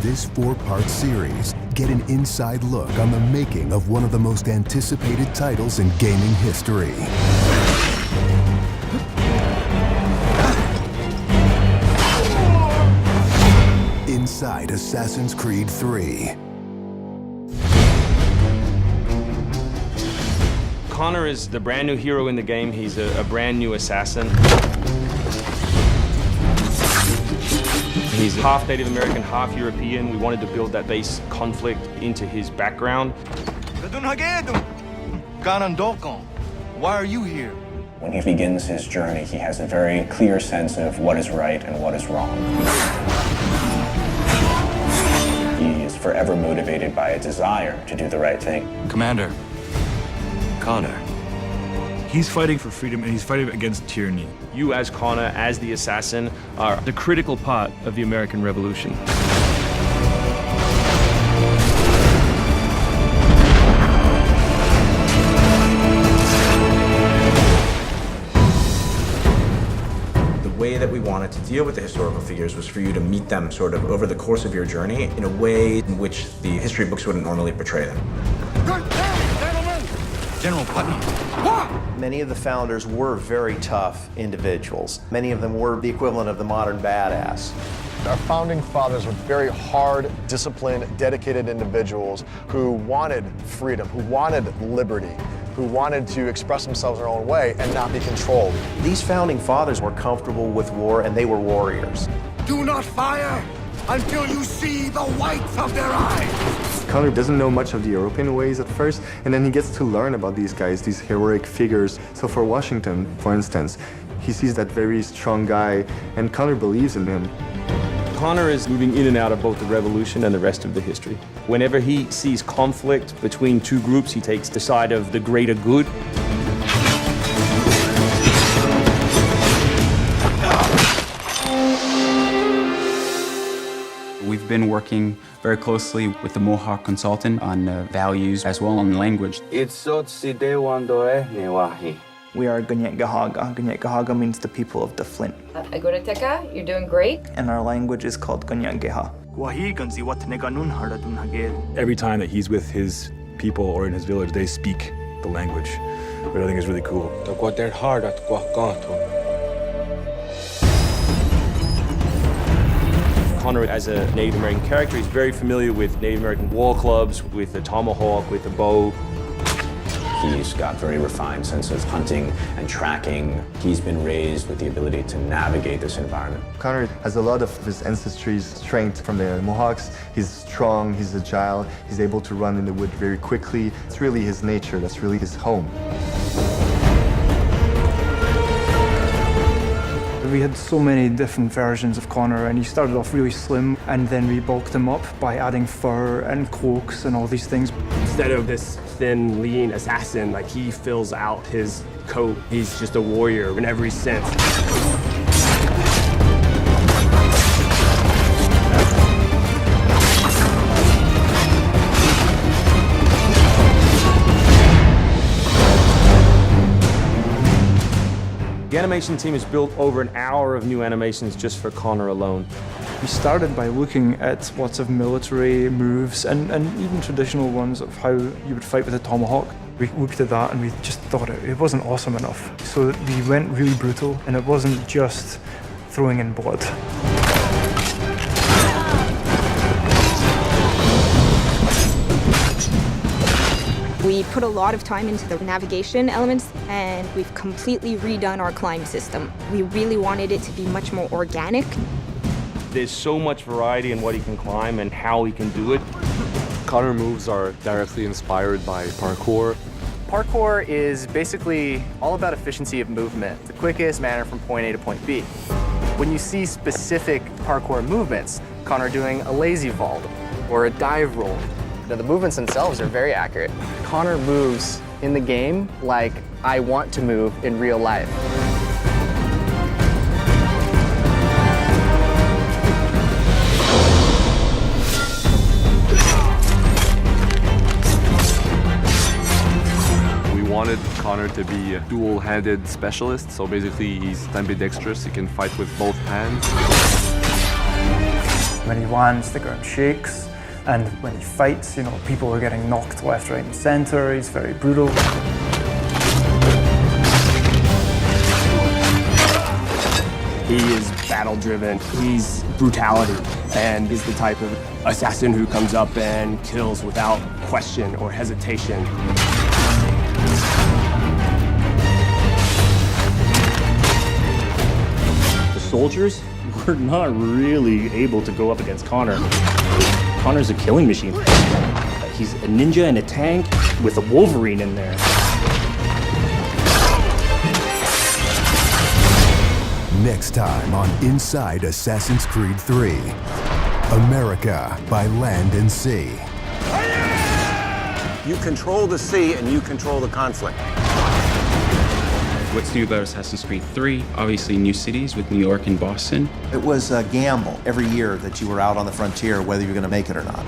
this 4-part series, get an inside look on the making of one of the most anticipated titles in gaming history. Inside Assassin's Creed 3. Connor is the brand new hero in the game. He's a brand new assassin. He's half Native American, half European. We wanted to build that base conflict into his background. Why are you here? When he begins his journey, he has a very clear sense of what is right and what is wrong. He is forever motivated by a desire to do the right thing. Commander, Connor. He's fighting for freedom and he's fighting against tyranny. You as Connor, as the assassin, are the critical part of the American Revolution. The way that we wanted to deal with the historical figures was for you to meet them sort of over the course of your journey in a way in which the history books wouldn't normally portray them. General Putnam. Many of the founders were very tough individuals. Many of them were the equivalent of the modern badass. Our founding fathers were very hard, disciplined, dedicated individuals who wanted freedom, who wanted liberty, who wanted to express themselves their own way and not be controlled. These founding fathers were comfortable with war, and they were warriors. Do not fire until you see the whites of their eyes. Connor doesn't know much of the European ways at first, and then he gets to learn about these guys, these heroic figures. So for Washington, for instance, he sees that very strong guy, and Connor believes in him. Connor is moving in and out of both the revolution and the rest of the history. Whenever he sees conflict between two groups, he takes the side of the greater good. We've been working very closely with the Mohawk consultant on values as well on language. We are Gunyet Gahaga. Gunyet Gahaga means the people of the Flint. Agoroteka, you're doing great. And our language is called Gunyet Geha. Every time that he's with his people or in his village, they speak the language, which I think is really cool. Connor, as a Native American character, is very familiar with Native American war clubs, with the tomahawk, with the bow. He's got very refined sense of hunting and tracking. He's been raised with the ability to navigate this environment. Connor has a lot of his ancestry's strength from the Mohawks. He's strong, he's agile, he's able to run in the wood very quickly. It's really his nature, that's really his home. We had so many different versions of Connor, and he started off really slim, and then we bulked him up by adding fur and cloaks and all these things. Instead of this thin, lean assassin, like he fills out his coat. He's just a warrior in every sense. The animation team has built over an hour of new animations just for Connor alone. We started by looking at lots of military moves and even traditional ones of how you would fight with a tomahawk. We looked at that and we just thought it wasn't awesome enough. So we went really brutal, and it wasn't just throwing in blood. We put a lot of time into the navigation elements, and we've completely redone our climb system. We really wanted it to be much more organic. There's so much variety in what he can climb and how he can do it. Connor moves are directly inspired by parkour. Parkour is basically all about efficiency of movement, the quickest manner from point A to point B. When you see specific parkour movements, Connor doing a lazy vault or a dive roll, now, the movements themselves are very accurate. Connor moves in the game like I want to move in real life. We wanted Connor to be a dual-handed specialist, so basically he's ambidextrous, he can fight with both hands. When he lands, the ground shakes. And when he fights, you know, people are getting knocked left, right, and center. He's very brutal. He is battle-driven. He's brutality, and he's the type of assassin who comes up and kills without question or hesitation. The soldiers were not really able to go up against Connor. Connor's a killing machine. He's a ninja in a tank with a Wolverine in there. Next time on Inside Assassin's Creed 3, America by Land and Sea. You control the sea and you control the conflict. What's new about Assassin's Creed 3? Obviously new cities with New York and Boston. It was a gamble every year that you were out on the frontier, whether you're going to make it or not.